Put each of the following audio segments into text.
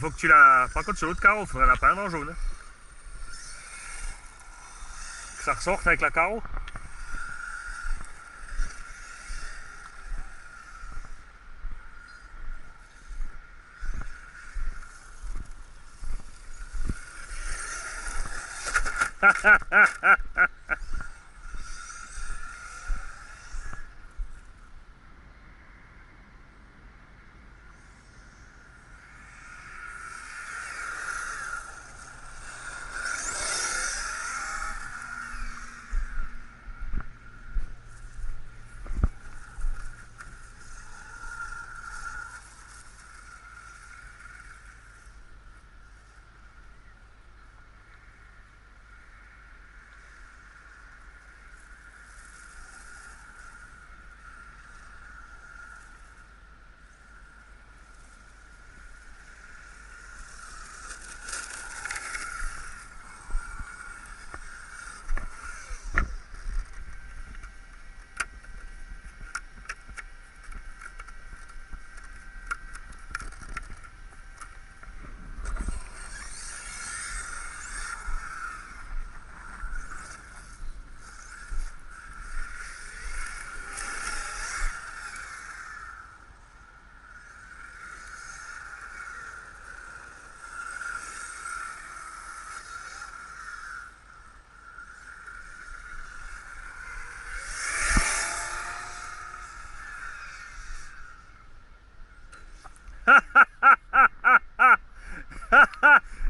Faut que tu la... Par contre, sur l'autre carreau, il faudrait la peindre en jaune. Que ça ressorte avec la carreau.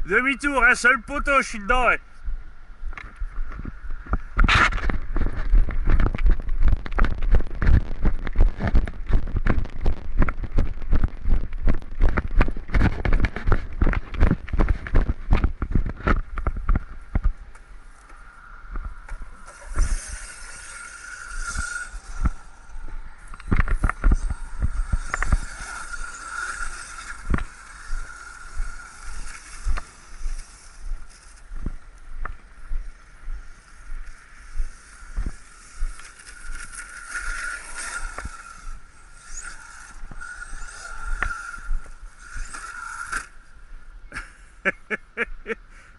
Demi-tour, un seul poteau, je suis dedans. Ouais.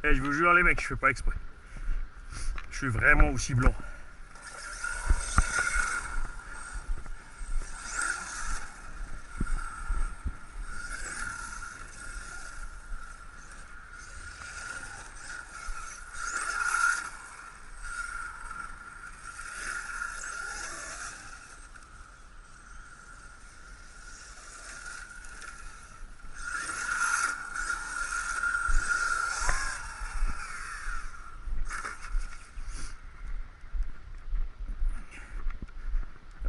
Et je vous jure les mecs, je fais pas exprès. Je suis vraiment aussi blanc.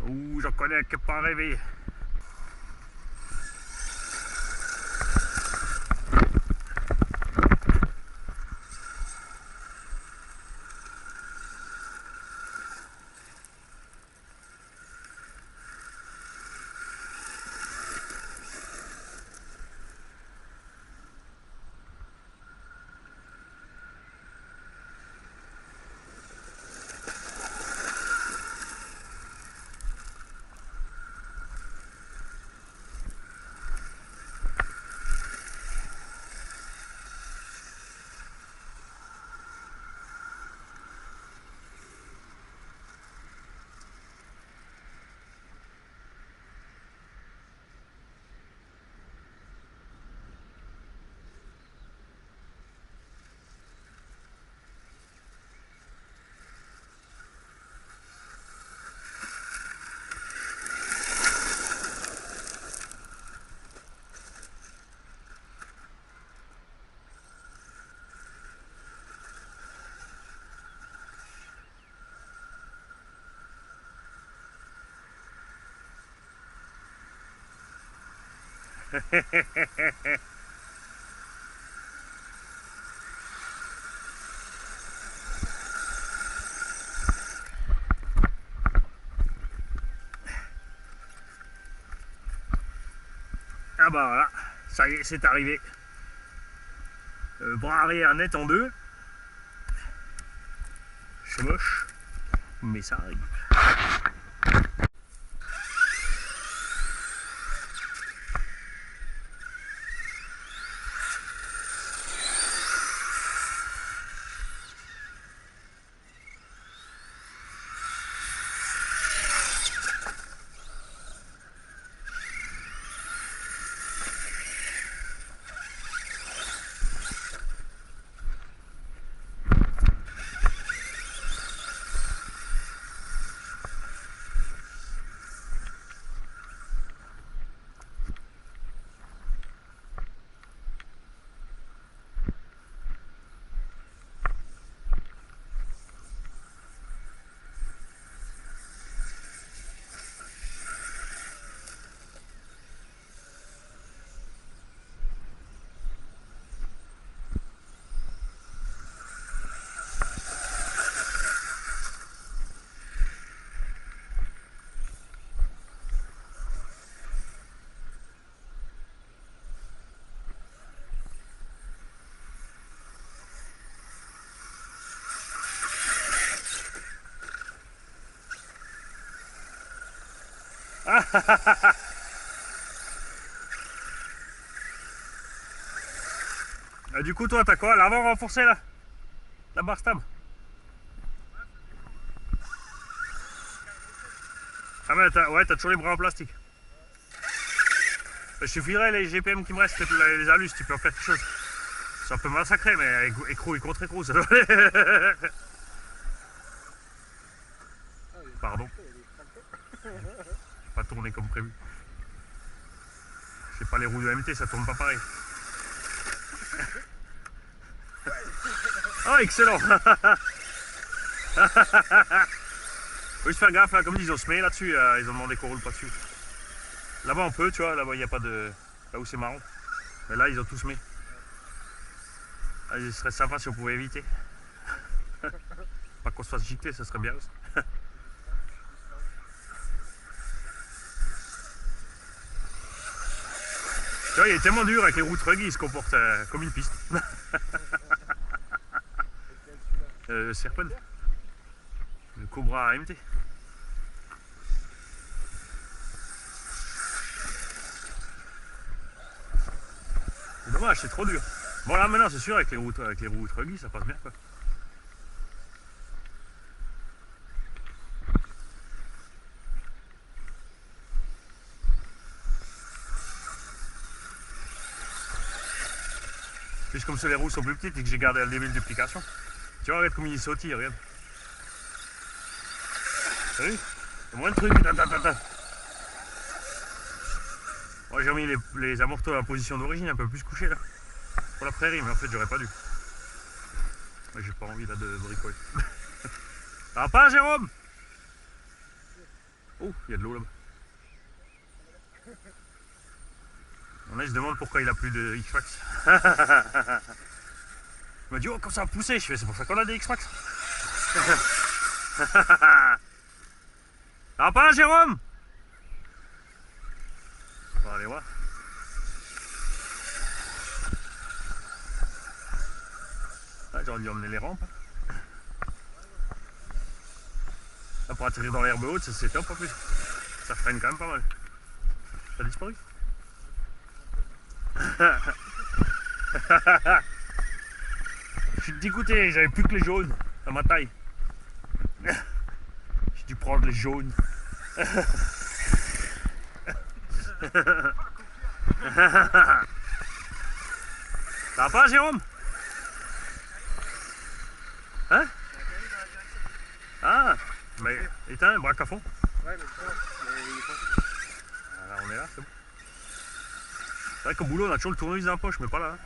Ouh, j'en connais un qui n'est pas réveillé. Ah bah voilà, ça y est, c'est arrivé. Bras arrière net en deux. C'est moche, mais ça arrive. Du coup, toi, t'as quoi? L'avant renforcé là? La barre stable? Ah, mais t'as toujours les bras en plastique. Il suffirait les GPM qui me restent, les alus, tu peux en faire quelque chose. C'est un peu massacré, mais écrou et contre écrou, ça doit aller. Pardon. Pas tourné comme prévu. C'est pas les roues de MT, ça tourne pas pareil. Oh, excellent. Faut juste faire gaffe, là, comme ils ont semé là-dessus, ils ont demandé qu'on roule pas dessus. Là-bas on peut, tu vois, là-bas il n'y a pas de... Là où c'est marron. Mais là ils ont tout semé. Ah, il serait sympa si on pouvait éviter. Pas qu'on se fasse gicler, ça serait bien aussi. Tu vois, il est tellement dur avec les roues Truggy, il se comporte comme une piste. Serpent. Le Cobra AMT. C'est dommage, c'est trop dur. Bon là maintenant c'est sûr avec les roues Truggy ça passe bien quoi. Juste comme ça les roues sont plus petites et que j'ai gardé le début de duplication. Tu vois, regarde comme il sautille, regarde. T'as vu? Il y a moins de trucs. Moi j'ai remis les amortos en position d'origine un peu plus couchés là. Pour la prairie, mais en fait j'aurais pas dû. Moi j'ai pas envie là de bricoler. Ça va pas Jérôme? Oh, il y a de l'eau là-bas. On se demande pourquoi il a plus de X-Max. Il m'a dit, oh, quand ça a poussé, je fais, c'est pour ça qu'on a des X-Max. Ça va pas, Jérôme? On va aller voir. Ah, j'aurais dû emmener les rampes. Là, pour atterrir dans l'herbe haute, c'est top en plus. Ça freine quand même pas mal. Ça a disparu? Je suis dégoûté, j'avais plus que les jaunes dans ma taille. J'ai dû prendre les jaunes. Ça va pas Jérôme? Hein? Ah, mais éteins, braque à fond. Ouais, mais il est pas. Ah, là on est là, c'est bon. C'est vrai qu'au boulot on a toujours le tournevis dans la poche, mais pas là.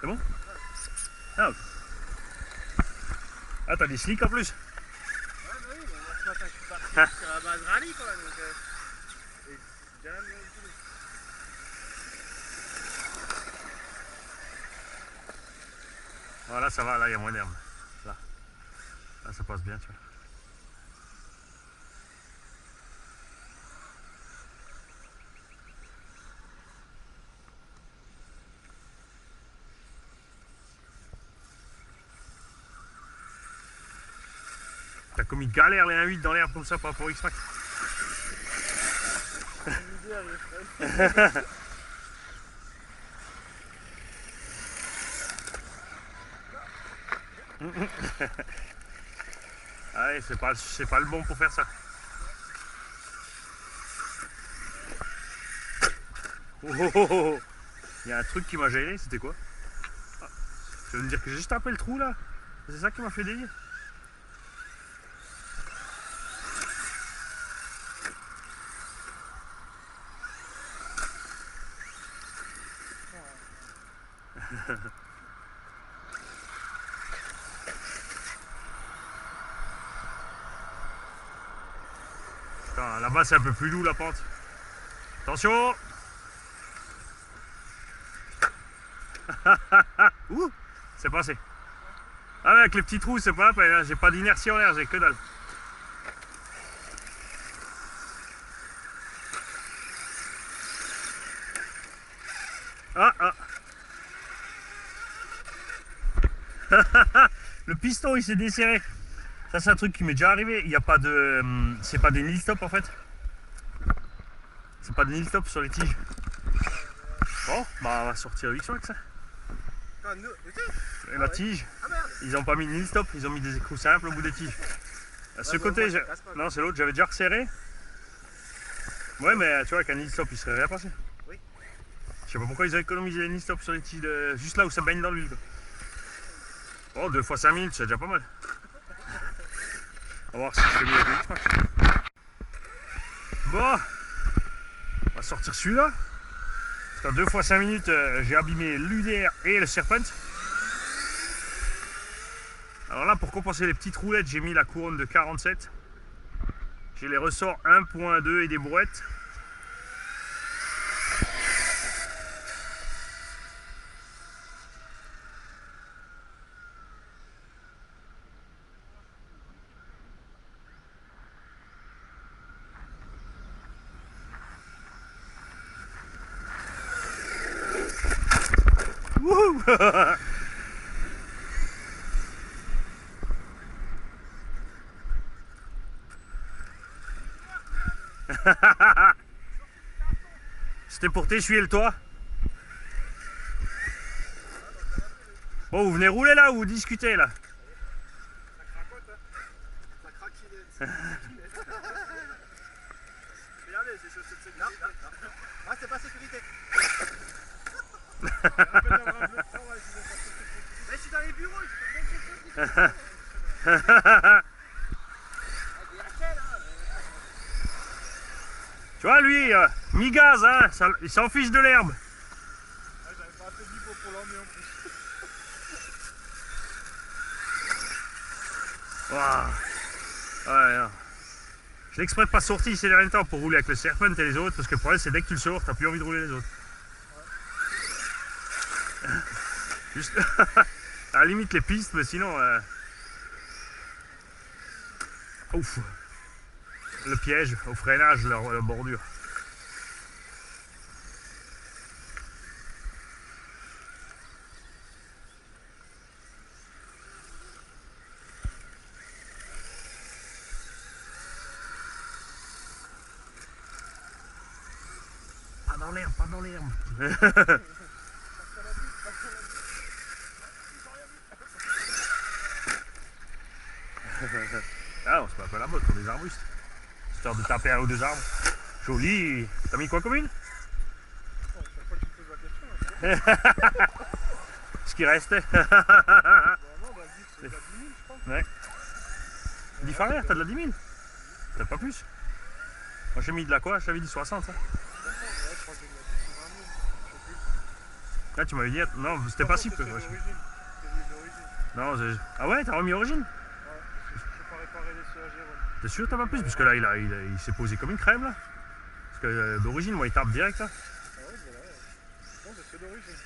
C'est bon? Ah, ok. Ah, t'as des slicks en plus? Ouais, bah oui, moi ce matin je suis parti sur la base rallye quoi, donc et j'ai rien mis au boulot. Voilà, ça va, là il y a moins d'herbe. Là, ça passe bien, tu vois. T'as commis galère les 1.8 dans l'herbe comme ça par rapport au X-Max. Allez, c'est pas le bon pour faire ça. Oh, oh, oh, oh. Il y a un truc qui m'a gêné, c'était quoi? Ah, tu veux me dire que j'ai juste tapé le trou là? C'est ça qui m'a fait délire? Là-bas c'est un peu plus doux la pente. Attention. Ouh, c'est passé. Ah mais avec les petits trous c'est pas la peine, hein. J'ai pas d'inertie en l'air, j'ai que dalle. Ah ah. Le piston il s'est desserré. Ça c'est un truc qui m'est déjà arrivé, il n'y a pas de... c'est pas des nil stop en fait. C'est pas des nil stop sur les tiges. Bon, bah on va sortir le X-Max. Et la tige, ils n'ont pas mis de nil stop, ils ont mis des écrous simples au bout des tiges. À ce côté, non c'est l'autre, j'avais déjà resserré. Ouais mais tu vois avec un nil stop il serait rien passé. Oui. Je sais pas pourquoi ils ont économisé les nil stop sur les tiges, juste là où ça baigne dans l'huile. Oh 2 fois 5 minutes c'est déjà pas mal. On va voir si je fais mieux avec le X-Max. Bon, on va sortir celui-là. Parce qu'en 2 fois 5 minutes, j'ai abîmé l'UDR et le serpent. Alors là, pour compenser les petites roulettes, j'ai mis la couronne de 47. J'ai les ressorts 1.2 et des brouettes. Wouhou. C'était pour t'essuyer le toit. Bon, vous venez rouler là ou vous discutez là? Ça cracote, hein. Ça craque. Regardez, c'est chaussures de sécurité. Non, c'est pas sécurité. Mais je suis dans les bureaux, je suis pas Tu vois, lui, mi-gaz, hein, il s'en fiche de l'herbe. j'avais pas assez d'hypo pour l'emmener en plus. Wow. Ouais, non. Je l'ai exprès pas sorti ces derniers temps pour rouler avec le serpent et les autres, parce que le problème c'est dès que tu le sors, t'as plus envie de rouler les autres. Ouais. Juste à la limite les pistes, mais sinon... Ouf. Le piège, au freinage, la bordure. Pas dans l'herbe, pas dans l'herbe. Ah, on se met un peu la botte pour des arbustes. Histoire de taper un ou deux arbres. Joli. T'as mis quoi comme une? Chaque fois que tu me poses la question, hein. Ce qui restait. Bon, non, bah, c'est de la 10 000, je crois. Ouais. 10 farnières, t'as de la 10 000? T'as pas plus? Moi j'ai mis de la quoi? Je t'avais dit 60. Hein. Ouais, je crois que j'ai mis la 10 ou 20 000. Je sais plus. Là tu m'avais dit. Non, c'était pas si peu. C'est Ouais. l'origine. C'est l'origine. Non, ah ouais, t'as remis origine? Ouais, je sais pas réparer les CAG, ouais. T'es sûr t'as pas plus? Parce que là il s'est posé comme une crème là. Parce que d'origine, moi il tape direct là. Ah ouais, voilà. Non, mais c'est l'origine.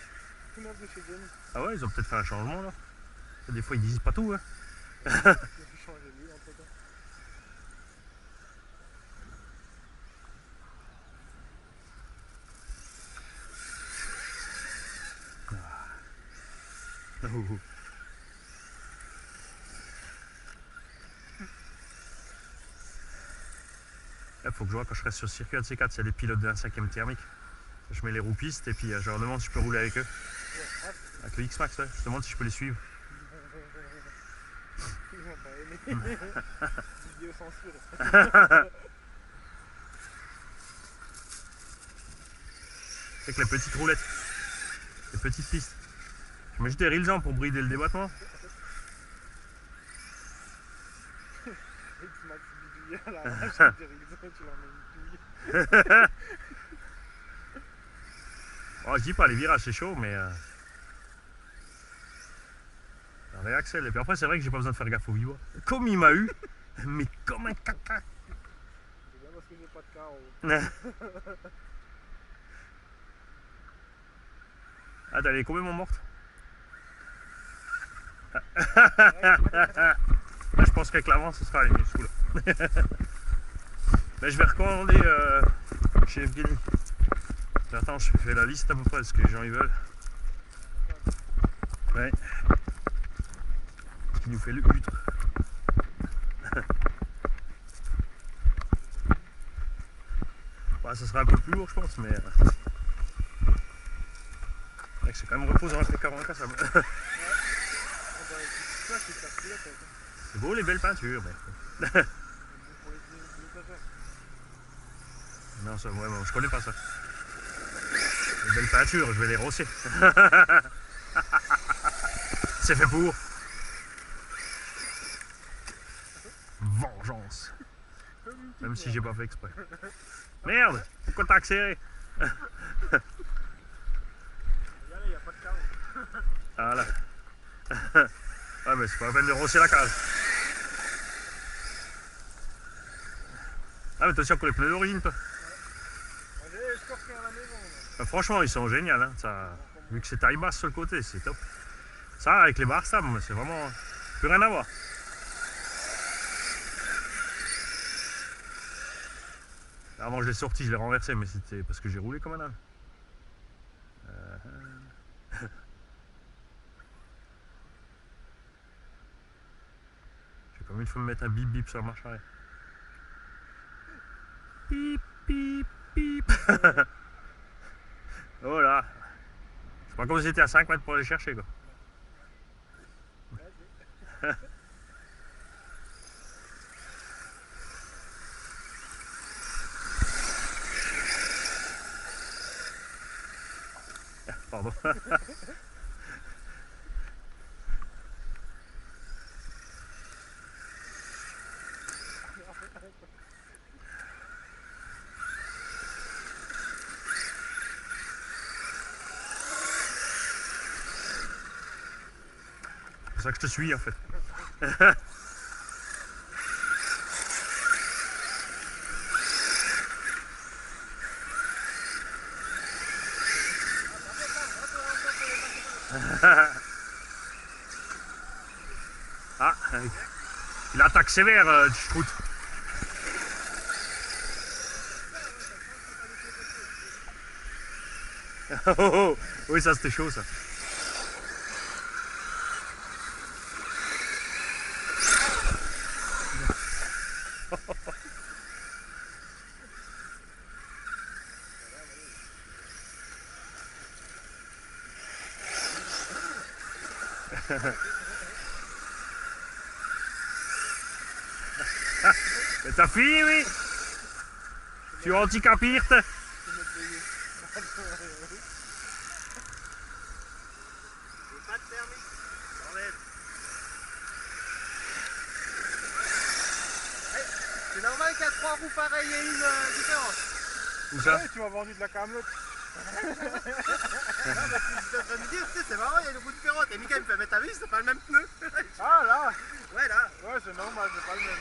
Tout neuf de chez Denis. Ah ouais, ils ont peut-être fait un changement là. Des fois ils disent pas tout. Hein. Il a pu changer lui entre temps. Oh. Il faut que je vois quand je reste sur le circuit, un de ces quatre, il y a des pilotes d'un 5ème thermique. Je mets les roues pistes et puis je leur demande si je peux rouler avec eux. Avec le X-Max, ouais. Je demande si je peux les suivre. Ils vont pas aimer. Vidéo censure. Avec les petites roulettes, les petites pistes. Je mets juste des rilsans pour brider le débattement. X-Max bidouillé à la vache, tu l'emmènes douille. Oh, je dis pas, les virages c'est chaud, mais on réaccèle. Et puis après, c'est vrai que j'ai pas besoin de faire gaffe au vivois. Comme il m'a eu, mais comme un caca. C'est bien parce que j'ai pas de carreau. Ah, t'as les complètement morte. Je pense qu'avec l'avant, ce sera les mieux sous là. Mais je vais recommander chez Evgeny. Attends, je fais la liste à peu près de ce que les gens ils veulent. Ouais. Ce qui nous fait le huître. Bah, ça sera un peu plus lourd, je pense, mais c'est quand même reposant avec les 40 ça. C'est beau les belles peintures, mais. Non, ça, ouais, bon, je connais pas ça. Les belles peintures, je vais les rosser. C'est fait pour. Vengeance. Même si j'ai pas fait exprès. Merde, pourquoi t'as accéléré? Regardez, il n'y a pas de carreau. Voilà. Ouais, mais c'est pas la peine de rosser la case. Ah, mais t'as aussi encore les pneus d'origine, toi. J'ai les scorpions à la maison. Bah, franchement, ils sont géniaux. Hein. Ça, vu que c'est taille basse sur le côté, c'est top. Ça, avec les barres stables, c'est vraiment plus rien à voir. Avant, je l'ai sorti, je l'ai renversé, mais c'était parce que j'ai roulé comme un âne. J'ai comme il faut me mettre un bip bip sur la marche arrière. Bip bip bip. Voilà. C'est pas comme si c'était à 5 mètres pour aller chercher quoi. Pardon. C'est pour ça que je te suis en fait. Ah, il attaque sévère, Strout. Oh, oh, oui, ça c'était chaud ça. Mais t'as fini, oui? Tu handicapires? Pas de permis. Enlève. C'est normal qu'à 3 roues pareilles, il y ait une différence. Où ça? Ouais, tu m'as vendu de la camelote. Je suis en train de dire, c'est marrant, il y a une roue différente. Et Mika il me fait, mais t'as vu, c'est pas le même pneu. Ah là. Ouais, là. Ouais, c'est normal, c'est pas le même.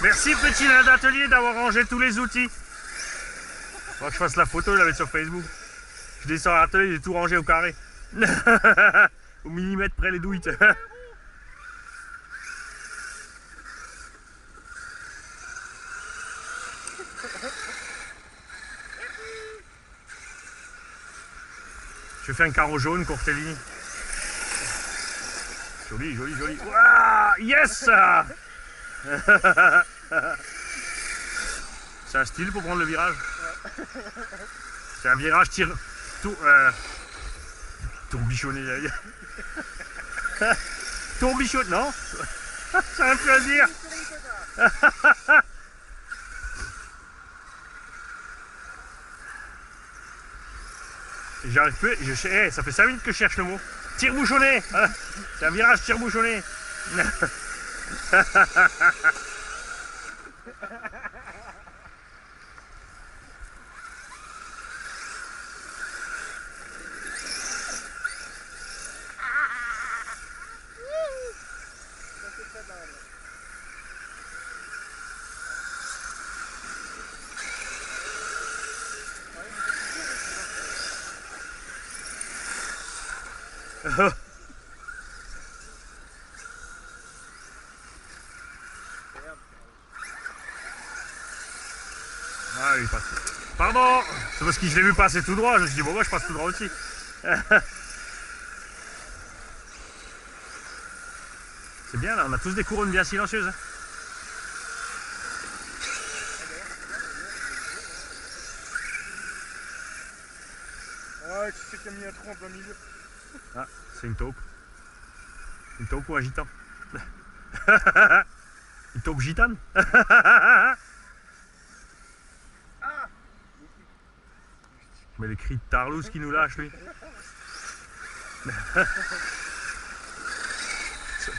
Merci petit nain d'atelier d'avoir rangé tous les outils. Faut que je fasse la photo, je la mets sur Facebook. Je descends à l'atelier, j'ai tout rangé au carré. Au millimètre près les douilles. Je fais un carreau jaune, Courtellini. Joli, joli, joli. Ouah, yes. C'est un style pour prendre le virage. C'est un virage tourbichonné, j'allais dire. Tourbichonné, non? Ça a plus à dire. J'arrive plus, ça fait 5 minutes que je cherche le mot. Tire-bouchonné. C'est un virage tire-bouchonné. Ah, il passe. Pardon, c'est parce que je l'ai vu passer tout droit, je me suis dit, bon, moi je passe tout droit aussi. C'est bien là, on a tous des couronnes bien silencieuses. Hein. c'est qu'il a mis un trou en plein milieu. Ah, c'est une taupe. Une taupe ou un gitan? Une taupe gitane? Mais les cris de Tarlouse qui nous lâche lui.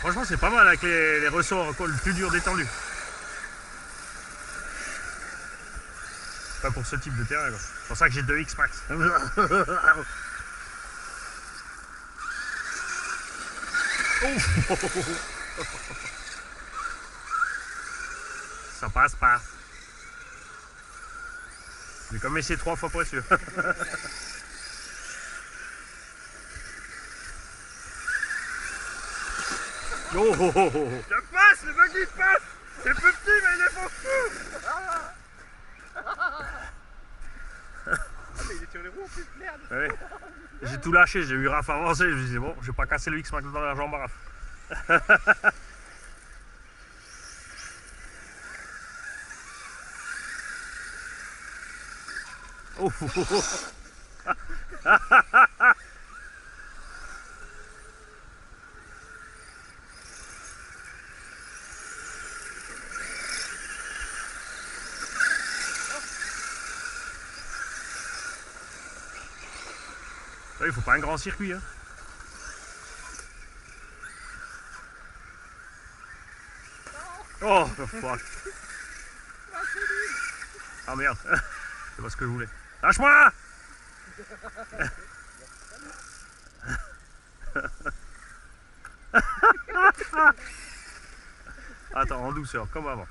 Franchement c'est pas mal avec les ressorts encore le plus dur détendu. Pas pour ce type de terrain quoi. C'est pour ça que j'ai 2X max. Ça passe pas. J'ai comme essayé 3 fois pour être sûr. Oh, oh, oh, oh. Je passe, le buggy il passe. C'est petit mais il est fou. Ah mais il est sur les roues en plus, merde. Ouais. J'ai tout lâché, j'ai eu Raph avancer, je me disais bon, je vais pas casser le X max dans la jambe à Raph. Oh, oh, oh, oh. Il faut pas un grand circuit. Hein. Oh, fuck. Ah merde, c'est pas ce que je voulais. Lâche-moi! Attends, en douceur, comme avant.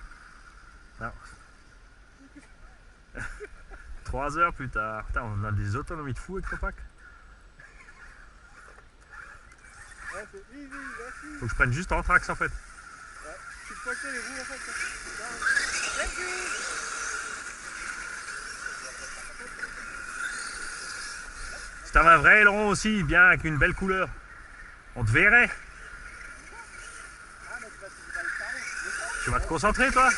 Non. 3 heures plus tard. Putain, on a des autonomies de fou avec le pack. Ouais, c'est easy, merci. Faut que je prenne juste en trax en fait. Ouais. Tu peux pointer les roues en fait. Thank you. C'est un vrai aileron aussi, bien avec une belle couleur. On te verrait. Tu vas te concentrer toi?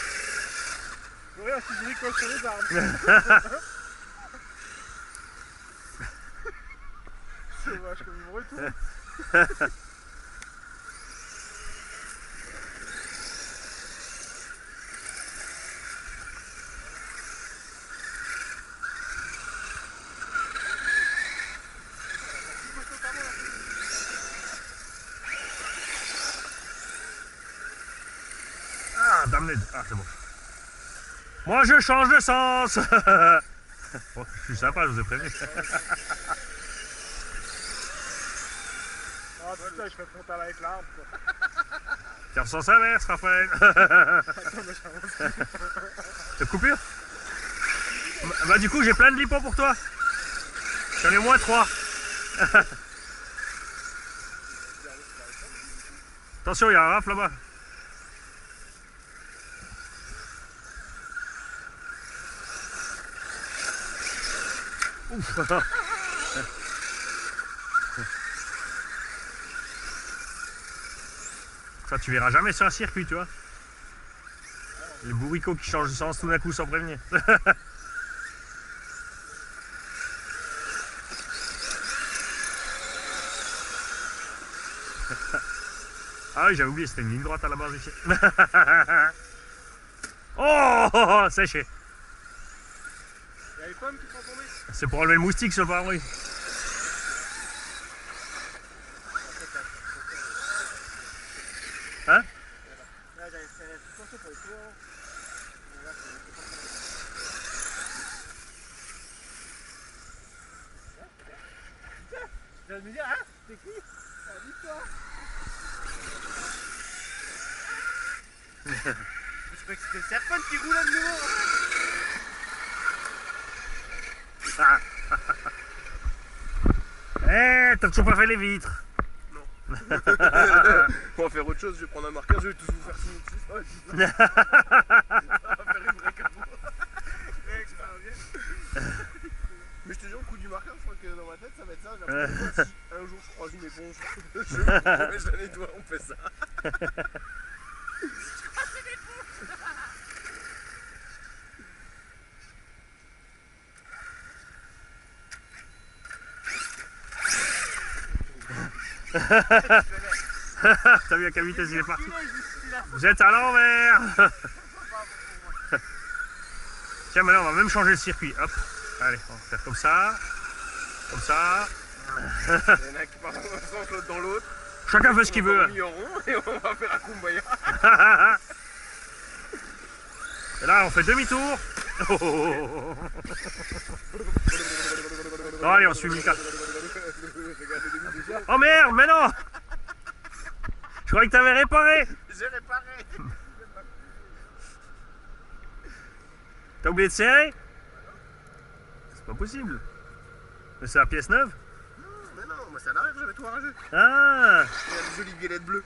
Ouais, si je rigole sur les armes. Sauvage comme il me retourne. Ah, damned. Ah, c'est bon. Moi, je change de sens. Bon, je suis sympa, je vous ai prévenu. Ah putain, je fais frontal avec l'arbre quoi. Tiens, en sens inverse, Raphaël. Attends, mais j'avance. T'as coupure? Bah, du coup, j'ai plein de lipos pour toi. J'en ai au moins 3. Attention, il y a un raf là-bas. Ouf. Ça, tu verras jamais sur un circuit, tu vois. Les bourricots qui changent de sens tout d'un coup sans prévenir. Ah oui, j'avais oublié, c'était une ligne droite à la base ici. Oh, séché. Il y a les pommes qui sont tombées. C'est pour enlever le moustique sur le pare-brise. Hein? Là, j'avais fait la suspension pour les tours. Tu viens de me dire, hein? C'est qui? Dis-toi. Je croyais que c'était le serpent qui roulait de nouveau. Eh, t'as toujours pas fait les vitres. On va faire autre chose, je vais prendre un marqueur, je vais tous vous faire signer dessus. Ça va faire une vraie cadeau. Mais je te jure, le coup du marqueur, je crois que dans ma tête, ça va être ça. J'ai l'impression que si un jour je croise une éponge, je la nettoie, on fait ça. T'as vu à quelle vitesse il est parti? Vous êtes à l'envers. Tiens, maintenant on va même changer le circuit. Hop. Allez, on va faire comme ça. Comme ça. Il y en a qui partent dans un sens, l'autre dans l'autre. Chacun fait ce qu'il veut. On va en rond et on va faire un kumbaya. Et là, on fait demi-tour. Oh. Non, allez, on suit Mika. Oh merde, mais non! Je croyais que t'avais réparé. J'ai réparé. T'as oublié de serrer? C'est pas possible. Mais c'est la pièce neuve? Mais non, moi c'est à l'arrière, j'avais tout arrangé. Ah! Il y a une jolie violette bleue.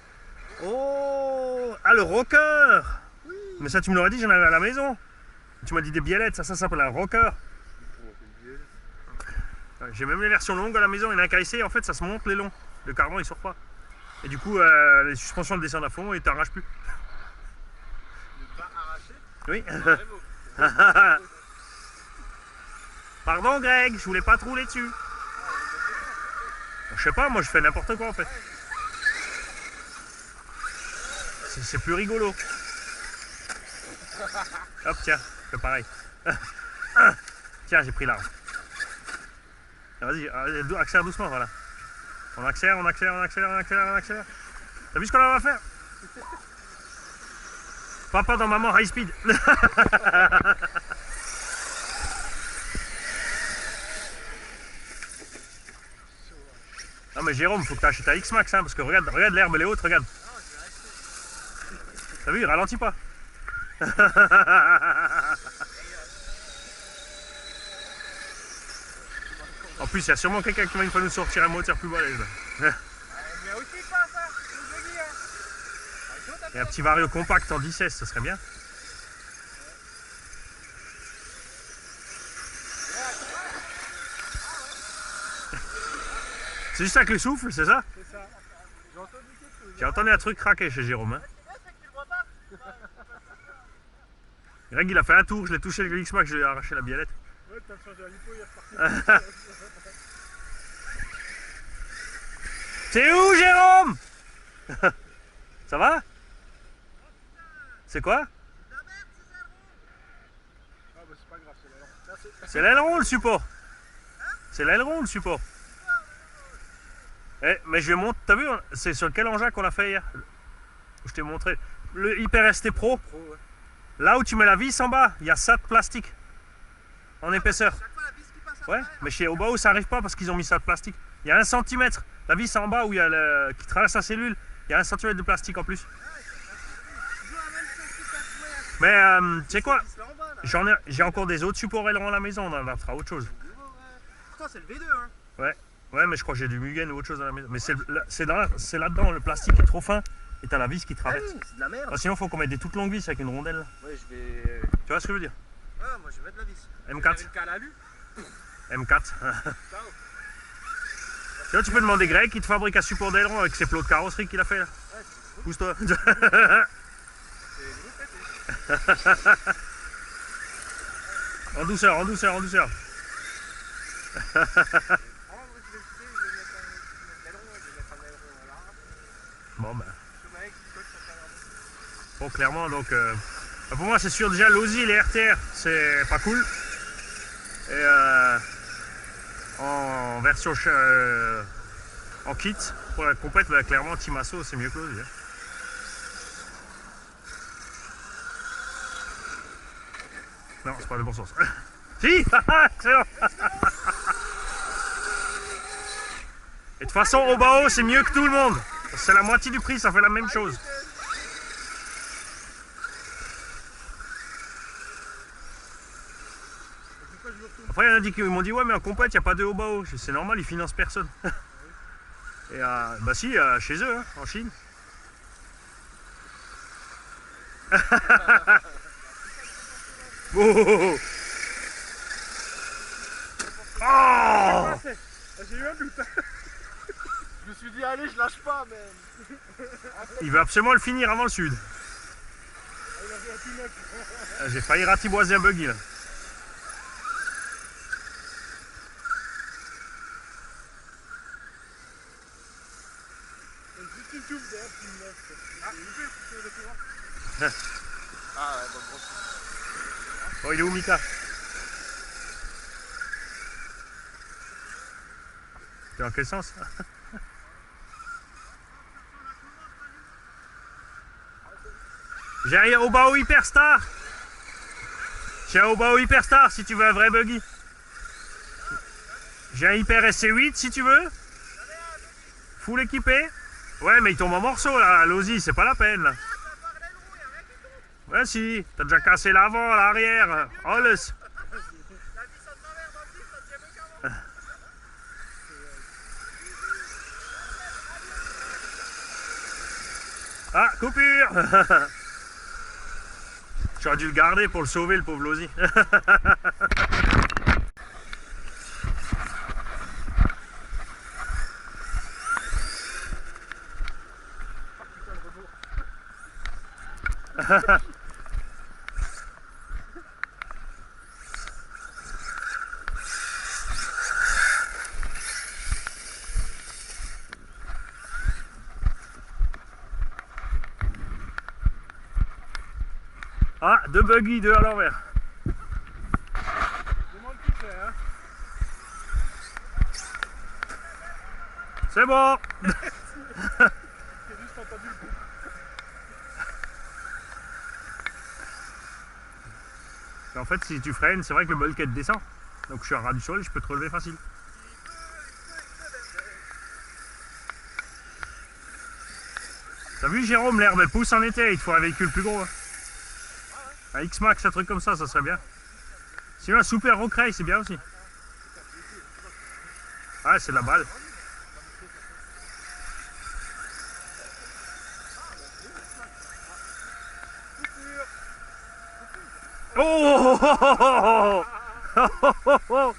Oh! Ah, le rocker! Oui. Mais ça, tu me l'aurais dit, j'en avais à la maison. Tu m'as dit des biellettes, ça s'appelle un rocker. J'ai même les versions longues à la maison, il y en a un qui a essayé, en fait ça se monte les longs. Le cardan il sort pas. Et du coup, les suspensions elles descendent à fond et t'arraches plus. Ne pas arracher. Oui. Pardon Greg, je voulais pas te rouler dessus. Je sais pas, moi je fais n'importe quoi en fait. C'est plus rigolo. Hop, tiens, fais pareil. Tiens, j'ai pris l'arme. Vas-y, accélère doucement, voilà. On accélère, on accélère, on accélère, on accélère, on accélère. T'as vu ce qu'on va faire? Papa dans maman high speed. Non mais Jérôme, faut que tu achètes ta X-Max, hein, parce que regarde l'herbe elle est haute, regarde. T'as vu, il ralentit pas. En plus, il y a sûrement quelqu'un qui va une fois nous sortir un moteur plus balèze. Mais aussi pas ça. Et un petit vario compact en 10S, ce serait bien. C'est juste avec le souffle, c'est ça? C'est ça. J'ai entendu quelque chose. J'ai entendu un truc craquer chez Jérôme. Hein. Greg, il a fait un tour, je l'ai touché avec le X-Max, je lui ai arraché la biellette. Ouais, t'as changé la lipo, il est reparti. C'est où, Jérôme? Ça va? C'est quoi? Ah bah c'est pas grave, c'est l'aileron. C'est l'aileron le support. C'est l'aileron le support. Eh, mais je vais montrer, t'as vu, c'est sur quel engin qu'on l'a fait hier? Je t'ai montré. Le Hyper ST Pro. Ouais. Là où tu mets la vis en bas, il y a ça de plastique. En épaisseur. Chaque fois la vis qui passe à Ouais, travers. mais chez Obao ça arrive pas parce qu'ils ont mis ça de plastique. Il y a 1 cm. La vis en bas où il y a le, qui traverse la cellule, il y a 1 cm de plastique en plus. Mais tu sais quoi? J'ai encore des autres supports ailerons à la maison, on en fera autre chose. Pourtant c'est le V2 hein. Ouais, mais je crois que j'ai du Mugen ou autre chose à la maison. Mais c'est là-dedans, le plastique est trop fin et t'as la vis qui traverse. Ah oui, c'est de la merde. Ah, sinon, faut qu'on mette des toutes longues vis avec une rondelle. Ouais, je vais. Tu vois ce que je veux dire? Ah, moi je vais mettre la vis. M4. Une canne à lui. M4. Tu vois, tu peux demander Greg qui te fabrique un support d'aileron avec ses plots de carrosserie qu'il a fait là. Pousse-toi. En douceur, en douceur, en douceur. Bon ben. Bon, clairement, donc pour moi c'est sûr déjà l'OSI et les RTR c'est pas cool. Et en version en kit pour la complète, bah, clairement Team Asso c'est mieux que l'OSI. Hein. Non, c'est pas le bon sens. Si. Excellent. Et de toute façon, Obao, c'est mieux que tout le monde. C'est la moitié du prix, ça fait la même chose. Après, il y en a dit qu'ils m'ont dit, ouais, mais en compète, il n'y a pas de Obao. C'est normal, ils financent personne. Et bah si, chez eux, hein, en Chine. Oh, oh. J'ai eu un doute. Je me suis dit, allez, je lâche pas, mais. Il veut absolument le finir avant le sud. Il a fait un tune-up. J'ai failli ratiboiser un buggy là. sur le courant. Ah ouais, bon, bon. Bon, il est où Mika? T'es dans quel sens? J'ai rien au bas au Hyperstar. J'ai au bas au Hyperstar si tu veux un vrai buggy. J'ai un Hyper SC8 si tu veux. Full équipé. Ouais, mais il tombe en morceaux là, l'Ozzy, c'est pas la peine. Là. Ouais, si, t'as déjà cassé l'avant, l'arrière. Oh, le... Ah, coupure. J'aurais dû le garder pour le sauver, le pauvre Lozzy. Ah, deux buggy, deux à l'envers. Demande qui c'est, hein. C'est bon. J'ai juste entendu le bruit. En fait, si tu freines, c'est vrai que le bulkhead descend. Donc je suis à ras du sol et je peux te relever facile. T'as vu Jérôme, l'herbe elle pousse en été, il te faut un véhicule plus gros. Hein. Un X-Max, un truc comme ça serait bien. Sinon un Super Rockray, c'est bien aussi. Ah, c'est de la balle. Oh, oh, oh, oh, oh, oh, oh.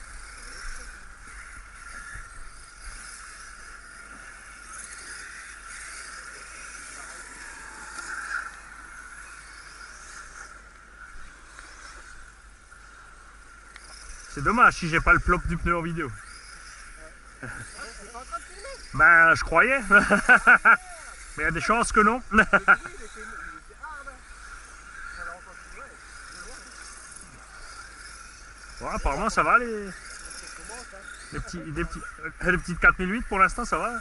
C'est dommage si j'ai pas le plop du pneu en vidéo. Ben, je croyais. Mais il y a des chances que non. Bon, apparemment ça va les petites 4008 pour l'instant ça va.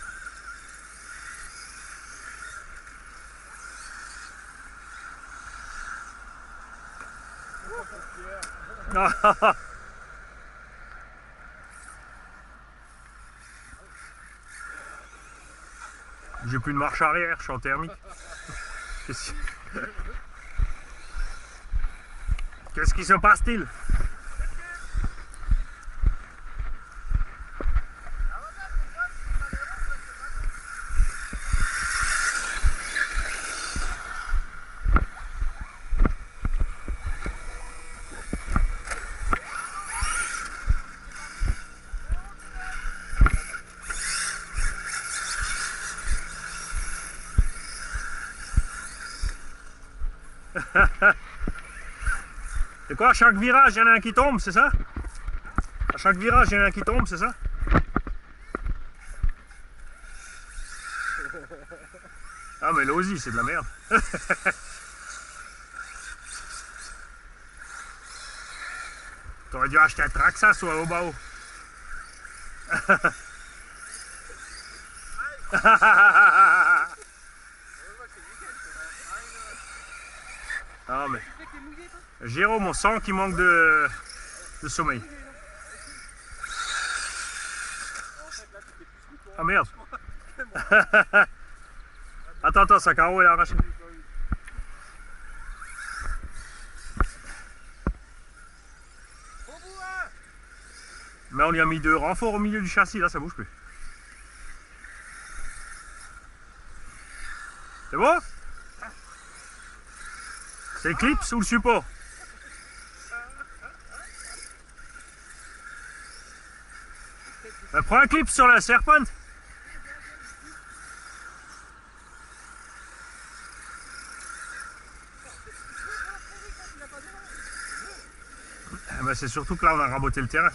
J'ai plus de marche arrière, je suis en thermique. Qu'est-ce qui se passe-t-il? C'est quoi, à chaque virage, il y en a un qui tombe, c'est ça? À chaque virage, il y en a un qui tombe, c'est ça? Ah mais là aussi, c'est de la merde. T'aurais dû acheter un Traxxas ou un Obao. Ah mais... Jérôme, on sent qu'il manque de sommeil. Ah merde. Attends, sa carreau est arraché. Mais on lui a mis deux renforts au milieu du châssis, là ça bouge plus. C'est bon? C'est Eclipse ou le support? Ben, prends un clip sur la Serpent. Ben, c'est surtout que là on a raboté le terrain.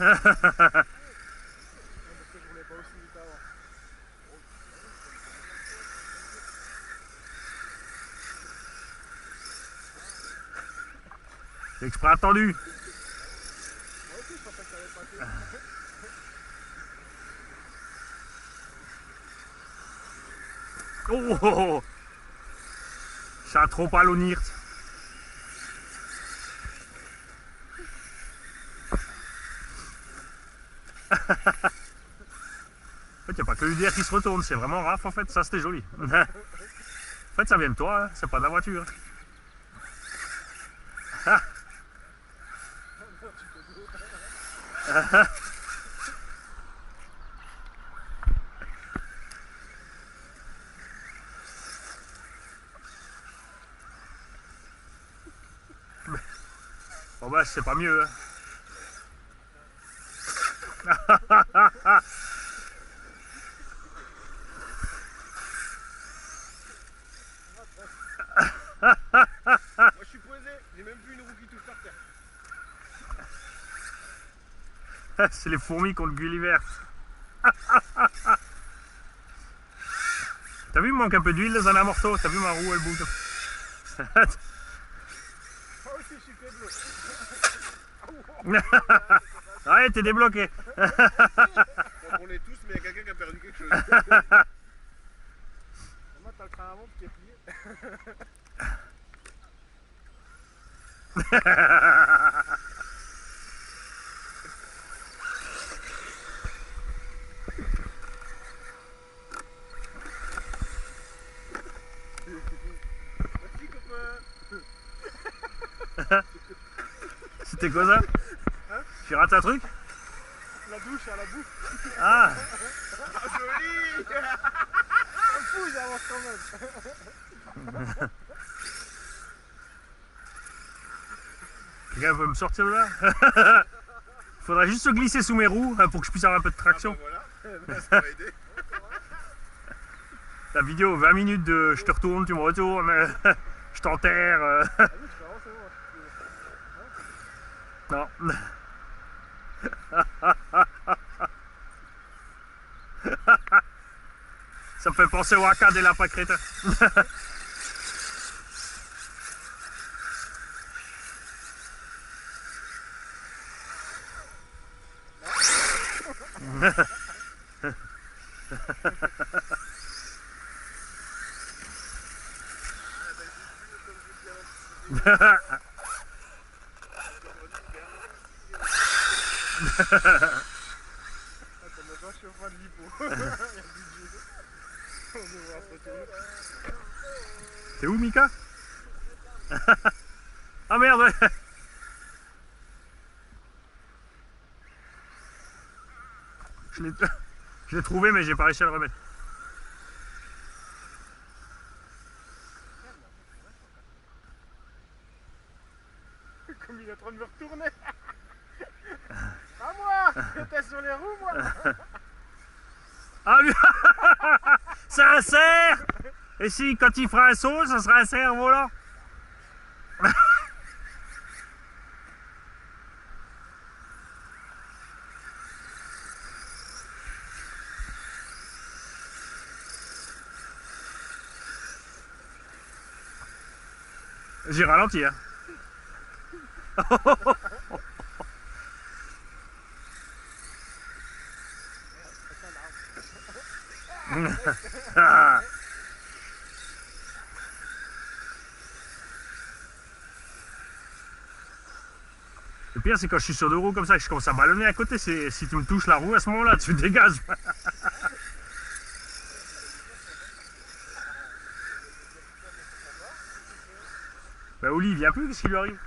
J'ai exprès attendu. Moi aussi, je pensais que ça allait passer. Oh, oh, oh. Ça trop pas l'onir. En fait, il n'y a pas que l'UDR qui se retourne, c'est vraiment Raph en fait, ça c'était joli. En fait, ça vient de toi, hein. C'est pas de la voiture. Ah. Bon bah c'est pas mieux. Hein. Moi je suis posé, j'ai même plus une roue qui touche par terre. C'est les fourmis contre Gulliver. T'as vu, il manque un peu d'huile dans un morceau. T'as vu ma roue, elle bouge. Moi aussi, je suis fait bleu. Ouais, t'es débloqué. On est tous, mais il y a quelqu'un qui a perdu quelque chose. Moi, t'as le frein avant qui est plié. Merci copain. C'était quoi ça? J'ai raté un truc? La douche à la bouffe. Ah, Ah joli. Un fou, j'avance quand même. quelqu'un peut me sortir de là? Faudrait juste se glisser sous mes roues hein, pour que je puisse avoir un peu de traction. Ah bah voilà, ça va aider. La vidéo 20 minutes de je te retourne, tu me retournes, je t'enterre. Ah oui, je peux avancer, moi. Non. Ça me fait penser au haka des lapins crétins. Attends, maintenant, je suis au fin de l'hippo. Il y a le budget. On devra se retourner. T'es où, Mika? Ah merde, ouais. Je l'ai trouvé, mais j'ai pas réussi à le remettre. Comme il est en train de me retourner. Pas moi. J'étais sur les roues, moi. Ah, lui. C'est un cerf. Et si, quand il fera un saut, ça sera un cerf volant. J'ai ralenti, hein. Le pire, c'est quand je suis sur deux roues comme ça, que je commence à ballonner à côté. Si tu me touches la roue à ce moment-là, tu dégages. Bah, Oli, il vient plus, qu'est-ce qui lui arrive?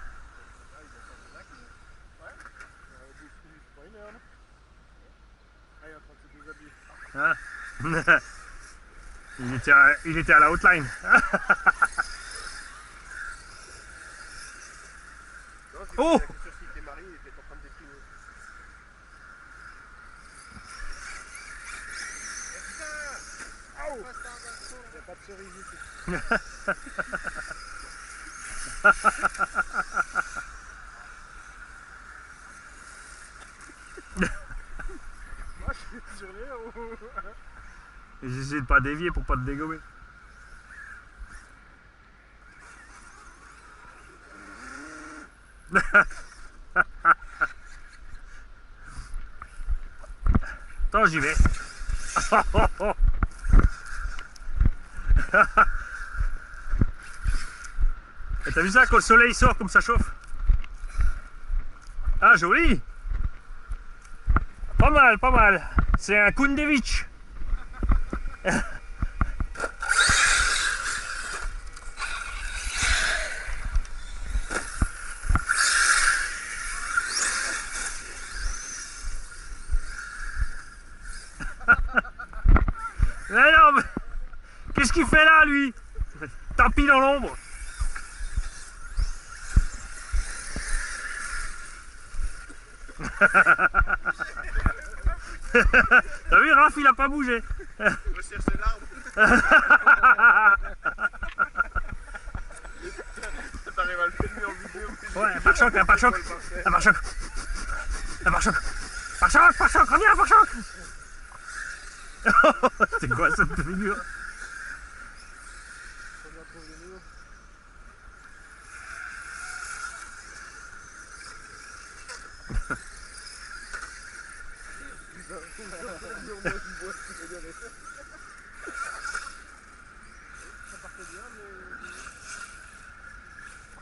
Pas une heure, non? Ah, il est en train de se déshabiller. Hein. Il était à la hotline. Oh! C'est sûr qu'il était marié, il était en train de déprimer. Il n'y a pas de cerise ici. Moi, je suis sur les roues. Et j'essaie de pas dévier pour pas te dégommer. Attends, j'y vais. Et t'as vu ça, quand le soleil sort comme ça chauffe? Ah, joli. Pas mal, pas mal. C'est un Kundevich. Mais non, mais qu'est-ce qu'il fait là, lui? Tapis dans l'ombre. T'as vu, Raph, il a pas bougé. Je vais chercher l'arbre. T'arrives à le filmer en vidéo. Ouais, un pare-choc, un pare-choc. Un pare-choc. Un pare-choc. Pare-choc, pare-choc, reviens, pare-choc. C'est quoi cette figure?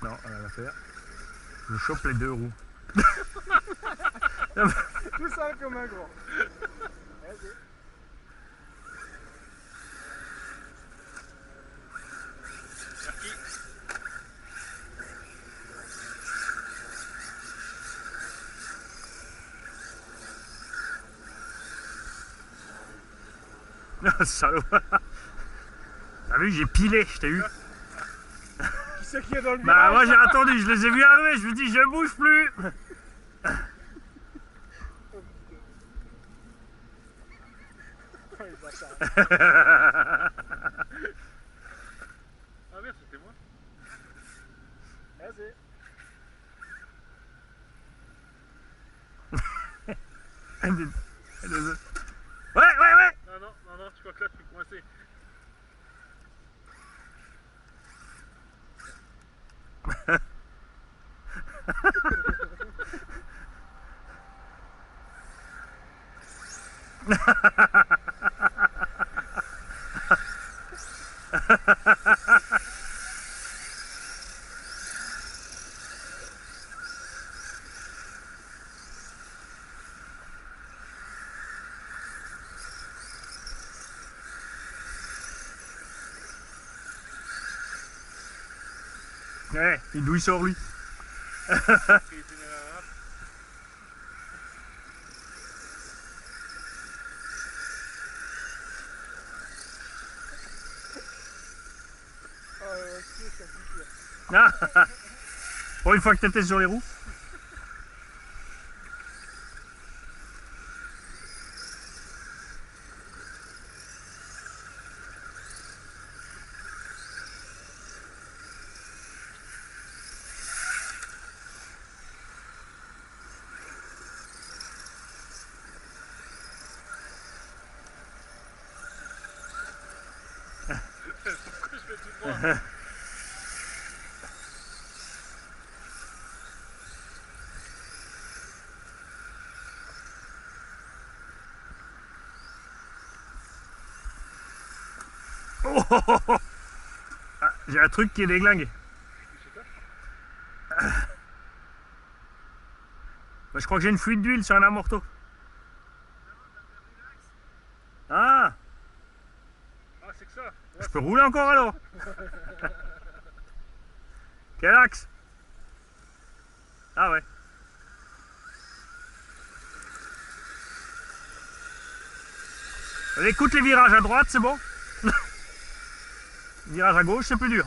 Non, elle va faire. Je chope les deux roues. Tout ça comme un gros. Vas-y. Salaud. T'as vu, j'ai pilé, je t'ai eu. Qui c'est qui est dans le Bah virage? moi j'ai attendu, je les ai vus arriver, je me dis je bouge plus. Oh, le bâtard. Ah merde, c'était moi. Vas-y. Ouais, ouais, ouais. Non, non, non, non, je crois que là, je suis coincé. Ouais, d'où il sort lui? Oh, c'est ça suffit. Ah. Pour une fois que t'étais sur les roues. Pourquoi je fais tout droit? Oh, oh, oh, oh. Ah, j'ai un truc qui est déglingué. Bah, je crois que j'ai une fuite d'huile sur un amorto. Ah, Ah, c'est que ça. je peux rouler encore alors. Quel axe? Ah ouais. Écoute les virages à droite, c'est bon. Virage à gauche, c'est plus dur.